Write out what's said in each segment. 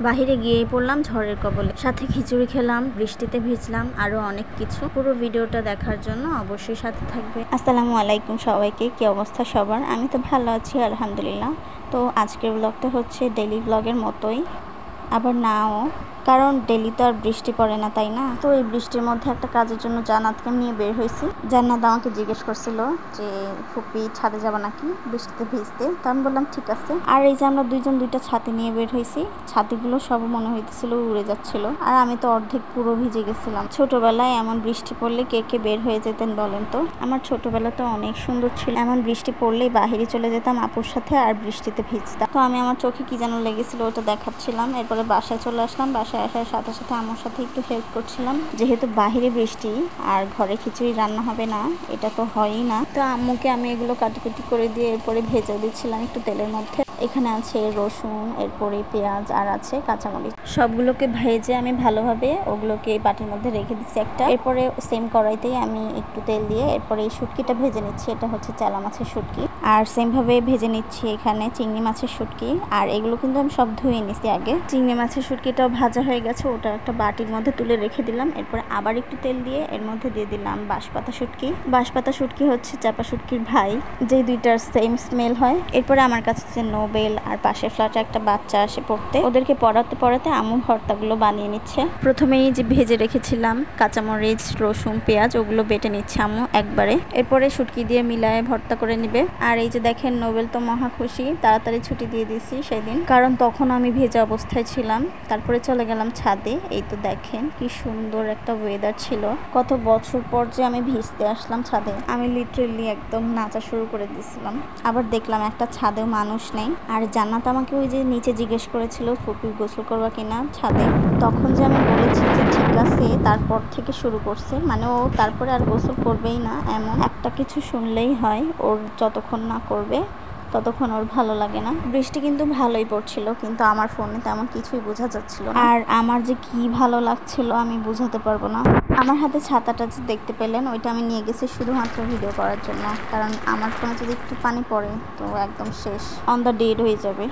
বাহিরে গিয়েই পড়লাম ঝড়ের কবলে, সাথে খিচুড়ি খেলাম, বৃষ্টিতে ভিজলাম, আরো অনেক কিছু। পুরো ভিডিওটা দেখার জন্য অবশ্যই সাথে থাকবে। আসসালামু আলাইকুম সবাইকে, কি অবস্থা সবার? আমি তো ভালো আছি আলহামদুলিল্লাহ। তো আজকের ব্লগটা হচ্ছে ডেইলি ব্লগের মতোই, আবার নাও, কারণ ডেলি তো আর বৃষ্টি পড়ে না, তাই না? তো এই বৃষ্টির মধ্যে একটা কাজের জন্য জান্নাতকে নিয়ে বের হয়েছি। জান্নাত আমাকে জিজ্ঞেস করছিল যে ফুপি ছাদে যাবা নাকি বৃষ্টিতে ভিজতে, তো আমি বললাম ঠিক আছে। আর এই যে আমরা দুইজন দুইটা ছাতি নিয়ে বের হয়েছি, ছাতিগুলো সব মনে হইতেছিল উড়ে যাচ্ছিল, আর আমি তো অর্ধেক পুরো ভিজে গেছিলাম। ছোটবেলায় এমন বৃষ্টি পড়লে কে কে বের হয়ে যেতেন বলেন তো? আমার ছোটবেলা তো অনেক সুন্দর ছিল, এমন বৃষ্টি পড়লেই বাহিরে চলে যেতাম আপুর সাথে আর বৃষ্টিতে ভিজতাম। তো আমি আমার চোখে কি যেন লেগেছিল ওটা দেখাচ্ছিলাম। এরপরে বাসায় চলে আসলাম, বাসায় আসার সাথে সাথে আমার সাথে একটু হেল্প করছিলাম, যেহেতু বাহিরে বৃষ্টি আর ঘরে খিচুড়ি রান্না হবে না, এটা তো হয়ই না। তো আম্মুকে আমি এগুলো কাটাকুটি করে দিয়ে এরপরে ভেজে দিচ্ছিলাম একটু তেলের মধ্যে। এখানে আছে রসুন, এরপরে পেঁয়াজ, আর আছে কাঁচামরিচ। সবগুলোকে ভেজে আমি ভালোভাবে ওগুলোকে বাটির মধ্যে রেখে দিচ্ছি একটা। এরপরে সেম কড়াইতেই আমি একটু তেল দিয়ে এরপরে এই শুটকিটা ভেজে নিচ্ছি। এটা হচ্ছে চেলা মাছের শুটকি, আর সেম ভাবে ভেজে নিচ্ছি এখানে চিংড়ি মাছের শুটকি। আর এগুলো কিন্তু আমি সব ধুয়ে নিচ্ছি আগে। চিংড়ি মাছের শুটকিটাও ভাজা হয়ে গেছে, ওটা একটা বাটির মধ্যে তুলে রেখে দিলাম। এরপরে আবার একটু তেল দিয়ে এর মধ্যে দিয়ে দিলাম বাঁশপাতা শুটকি। বাঁশপাতা শুটকি হচ্ছে চাপা শুটকির ভাই, যে দুইটার সেম স্মেল হয়। এরপরে আমার কাছে যে নোবেল আর পাশের ফ্ল্যাটে একটা বাচ্চা আসে পড়তে, ওদেরকে পড়াতে পড়াতে আম্মু ভর্তাগুলো বানিয়ে নিচ্ছে। প্রথমেই যে ভেজে রেখেছিলাম কাঁচামরিচ, রসুন, পেঁয়াজ, ওগুলো বেটে নিচ্ছে আম্মু একবারে। এরপরে শুটকি দিয়ে মিলায়ে ভর্তা করে নিবে। আর এই যে দেখেন নোবেল তো মহা খুশি, তাড়াতাড়ি ছুটি দিয়ে দিয়েছি সেদিন, কারণ তখন আমি ভেজা অবস্থায় ছিলাম। তারপরে চলে গেলাম ছাদে। এই তো দেখেন কি সুন্দর একটা ওয়েদার ছিল, কত বছর পর যে আমি ভিজতে আসলাম ছাদে। আমি লিটারেলি একদম নাচা শুরু করে দিয়েছিলাম। আবার দেখলাম একটা ছাদেও মানুষ নেই। আর জান্নাত আমাকে ওই যে নিচে জিজ্ঞেস করেছিল ফুপি গোসল করবা কিনা ছাদে, তখন যে আমি বলেছি যে ঠিক আছে, তারপর থেকে শুরু করছে, মানে ও তারপরে আর গোসল করবেই না। এমন একটা কিছু শুনলেই হয় ওর, যতক্ষণ না করবে ততক্ষণ ওর ভালো লাগে না। বৃষ্টি কিন্তু ভালোই পড়ছিল, কিন্তু আমার ফোনে তেমন কিছুই বোঝা যাচ্ছিল না। আর আমার যে কি ভালো লাগছিল আমি বোঝাতে পারবো না। আমার হাতে ছাতাটা যে দেখতে পেলেন, ওইটা আমি নিয়ে গেছি শুধুমাত্র ভিডিও করার জন্য, কারণ আমার ফোনে যদি একটু পানি পড়ে তো একদম শেষ, অন দ্য ডেড হয়ে যাবে।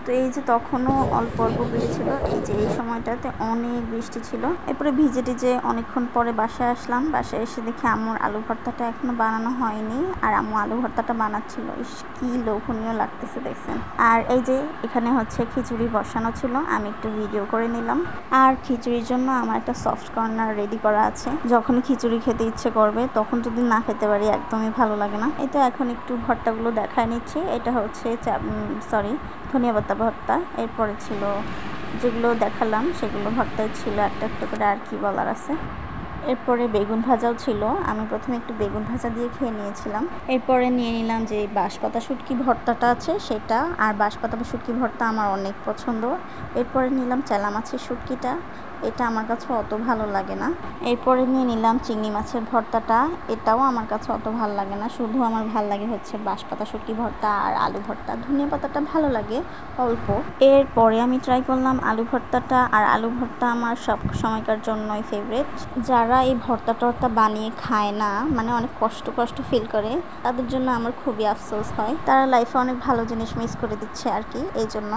তো এই যে তখনও অল্প অল্প বৃষ্টি ছিল, এই যে এই সময়টাতে অনেক বৃষ্টি ছিল। এরপরে ভিজে টিজে অনেকক্ষণ পরে বাসায় আসলাম। বাসায় এসে দেখি আম্মুর আলু ভর্তাটা এখনো বানানো হয়নি, আর আম্মু আলু ভর্তাটা বানাচ্ছিল। ইস কি লোভনীয় লাগতেছে দেখছেন। আর এই যে এখানে হচ্ছে খিচুড়ি বসানো ছিল, আমি একটু ভিডিও করে নিলাম। আর খিচুড়ির জন্য আমার একটা সফট কর্নার রেডি করা আছে, যখন খিচুড়ি খেতে ইচ্ছে করবে তখন যদি না খেতে পারি একদমই ভালো লাগে না। এই তো এখন একটু ভর্তাগুলো দেখায় নিচ্ছি। এটা হচ্ছে ধনিয়া পাতা ভর্তা। এরপরে ছিল যেগুলো দেখালাম সেগুলো ভর্তাই ছিল একটা একটা করে, আর কি বলার আছে। এরপরে বেগুন ভাজাও ছিল, আমি প্রথমে একটু বেগুন ভাজা দিয়ে খেয়ে নিয়েছিলাম। এরপরে নিয়ে নিলাম যে বাঁশপাতা শুটকি ভর্তাটা আছে সেটা, আর বাঁশপাতা শুটকি ভর্তা আমার অনেক পছন্দ। এরপরে নিলাম চেলা মাছের শুটকিটা, এটা আমার কাছে অত ভালো লাগে না। এরপরে নিয়ে নিলাম চিংড়ি মাছের ভর্তাটা, এটাও আমার কাছে অত ভালো লাগে না। শুধু আমার ভালো লাগে হচ্ছে বাঁশপাতা শুটকি ভর্তা আর আলু ভর্তা। ধনিয়া পাতাটা ভালো লাগে অল্প। এরপরে আমি ট্রাই করলাম আলু ভর্তাটা, আর আলু ভর্তা আমার সব সময়কার জন্যই ফেভারিট। যারা এই ভর্তা টর্তা বানিয়ে খায় না, মানে অনেক কষ্ট ফিল করে, তাদের জন্য আমার খুবই আফসোস হয়। তারা লাইফে অনেক ভালো জিনিস মিস করে দিচ্ছে আর কি। এই জন্য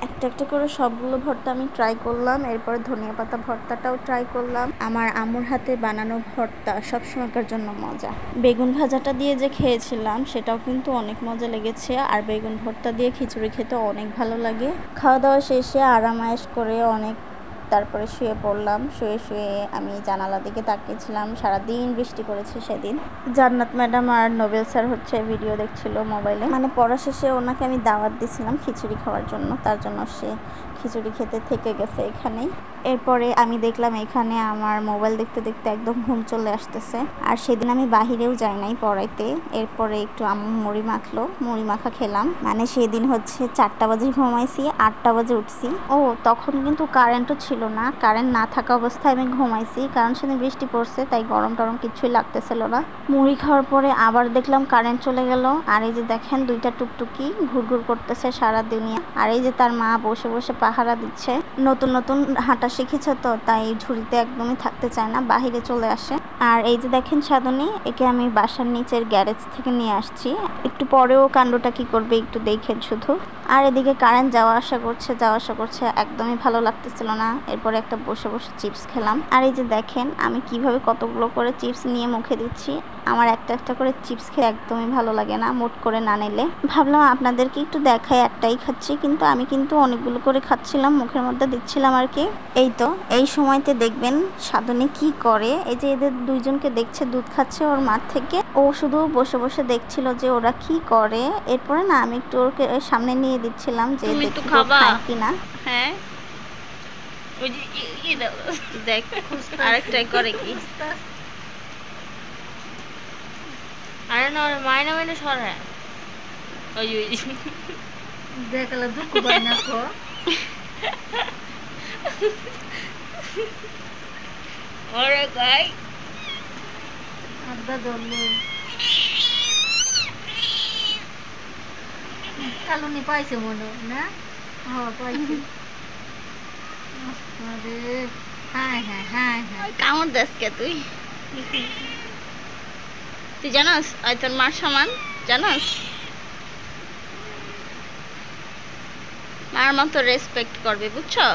একটা একটা করে সবগুলো ভর্তা আমি ট্রাই করলাম। এরপরে ধনিয়া পাতা ভর্তাটাও ট্রাই করলাম। আমার আম্মুর হাতে বানানো ভর্তা সবসময়কার জন্য মজা। বেগুন ভাজাটা দিয়ে যে খেয়েছিলাম সেটাও কিন্তু অনেক মজা লেগেছে, আর বেগুন ভর্তা দিয়ে খিচুড়ি খেতে অনেক ভালো লাগে। খাওয়া দাওয়া শেষে আরাম আয়েশ করে অনেক তারপরে শুয়ে পড়লাম। শুয়ে আমি জানালা দিকে তাকিয়েছিলাম। সারাদিন বৃষ্টি করেছে সেদিন। জান্নাত ম্যাডাম আর নোবেল স্যার হচ্ছে ভিডিও দেখছিল মোবাইলে, মানে পড়া শেষে ওনাকে আমি দাওয়াত দিয়েছিলাম খিচুড়ি খাওয়ার জন্য, তার জন্য সে খিচুড়ি খেতে থেকে গেছে এখানেই। এরপরে আমি দেখলাম এখানে আমার মোবাইল দেখতে দেখতে একদম ঘুম চলে আসতেছে। আর সেদিন আমি বাহিরেও যাই নাই পড়াইতে। এরপরে একটু আম্মু মুড়ি মাখলো, মুড়ি মাখা খেলাম। মানে সেদিন হচ্ছে 4টা বাজে ঘুমাইছি, 8টা বাজে উঠছি। ও তখন কিন্তু কারেন্টও ছিল ছিল না, কারেন্ট না থাকা অবস্থায় আমি ঘুমাইছি, কারণ সেদিন বৃষ্টি পড়ছে তাই গরম টরম কিছুই লাগতেছিল না। মুড়ি খাওয়ার পরে আবার দেখলাম কারেন্ট চলে গেল। আর এই যে দেখেন দুইটা টুকটুকি ঘুরঘুর করতেছে সারা দুনিয়া। আর এই যে তার মা বসে বসে পাহারা দিচ্ছে। নতুন নতুন হাঁটা শিখেছে তো তাই ঝুড়িতে একদমই থাকতে চায় না, বাহিরে চলে আসে। আর এই যে দেখেন সাধনী, একে আমি বাসার নিচের গ্যারেজ থেকে নিয়ে আসছি। একটু পরেও কাণ্ডটা কি করবে একটু দেখেন শুধু। আর এদিকে কারেন্ট যাওয়া আসা করছে, একদমই ভালো লাগতেছিল না। এরপরে একটা বসে বসে চিপস খেলাম। আর এই যে দেখেন আমি কিভাবে কতগুলো করে চিপস নিয়ে মুখে দিচ্ছি। আমার একটা একটা করে চিপস খেয়ে একদমই ভালো লাগে না, মোট করে না নিলে। ভাবলাম আপনাদেরকে একটু দেখাই, একটাই খাচ্ছি, কিন্তু আমি কিন্তু অনেকগুলো করে খাচ্ছিলাম, মুখের মধ্যে দিচ্ছিলাম আর কি। এই তো এই সময়তে দেখবেন সাধনী কি করে। এই যে এদের দুইজনকে দেখছে দুধ খাচ্ছে ওর মাঠ থেকে, ও শুধু বসে বসে দেখছিল যে ওরা কি করে। এরপরে না আমি একটু ওকে সামনে নিয়ে দিচ্ছিলাম যে একটু খাবা কিনা। হ্যাঁ ওই যে দেখ আরেকটাই করে কি। আরে না মাইনা মাইনা সরে ওই ওই দেখলে দুঃখ পাই না কো ওরে গাই আদা দলে কালুনি পাইছে মনে না। হ্যাঁ পাইছে। আরে হাই হাই হাই হাই কামড় দেস কে তুই? তুই জানাস আই তোর মার সমান, জানাস? মার মতো রেসপেক্ট করবে, বুঝছো?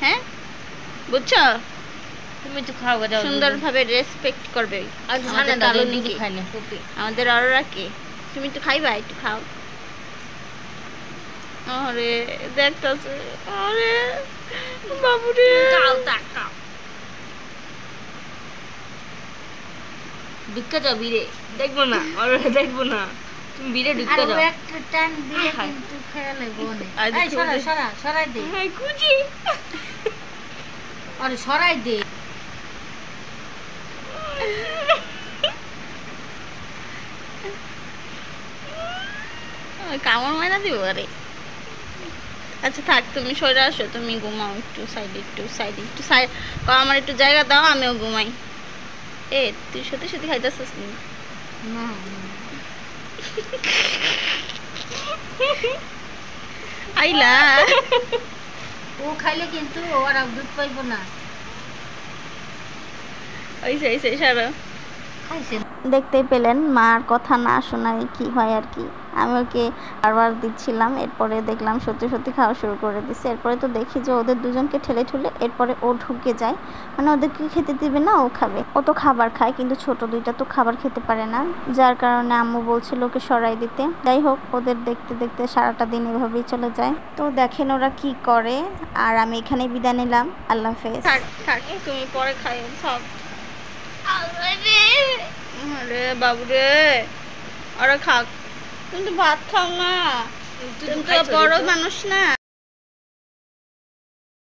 হ্যাঁ বুঝছো? তুমি তো খাও দাও সুন্দরভাবে রেসপেক্ট করবে। আর জানা দাও দিদি খাই না কপি আমাদের অরোরা কে, তুমি একটু খাইবা, একটু খাও। আরে দেখতাছে, আরে বাবুরে খাও তাকাও ঢুকে যাও বিরে, দেখবো না ওরে দেখবো না, তুমি বিরে ঢুকে যাও। আর একটা টান দিয়ে কিন্তু খেলে বনে। এই সরা সরা সরাই দে। হ্যাঁ কুজি আরে সরাই দে। কামড় মাইনা দিব। আরে আচ্ছা থাক, তুমি সরে আসো, তুমি ঘুমাও একটু সাইডে, একটু সাইডে, একটু সাইড। আমার একটু জায়গা দাও, আমিও ঘুমাই। এ তুই সত্যি সত্যি খাইতেছিস না? আইলা ও খাইলে কিন্তু ওর আর দুধ পাইব না। ওইসে সারা দেখতেই পেলেন মার কথা না শোনায় কি হয় আর কি। আমি ওকে বারবার দিচ্ছিলাম, এরপরে দেখলাম সত্যি সত্যি খাওয়া শুরু করে দিচ্ছে। এরপরে তো দেখি যে ওদের দুজনকে ঠেলে ঠুলে এরপরে ও ঢুকে যায়, মানে ওদেরকে খেতে দিবে না, ও খাবে। ও তো খাবার খায় কিন্তু ছোট দুইটা তো খাবার খেতে পারে না, যার কারণে আম্মু বলছিল ওকে সরাই দিতে। যাই হোক ওদের দেখতে দেখতে সারাটা দিন এভাবেই চলে যায়। তো দেখেন ওরা কি করে। আর আমি এখানে বিদায় নিলাম, আল্লাহ হাফেজ। থাক তুমি পরে খাই, থাক। আরে বাবুরে ওরা খাক, তুমি তো ভাত খাও না, তুমি তো বড় মানুষ না।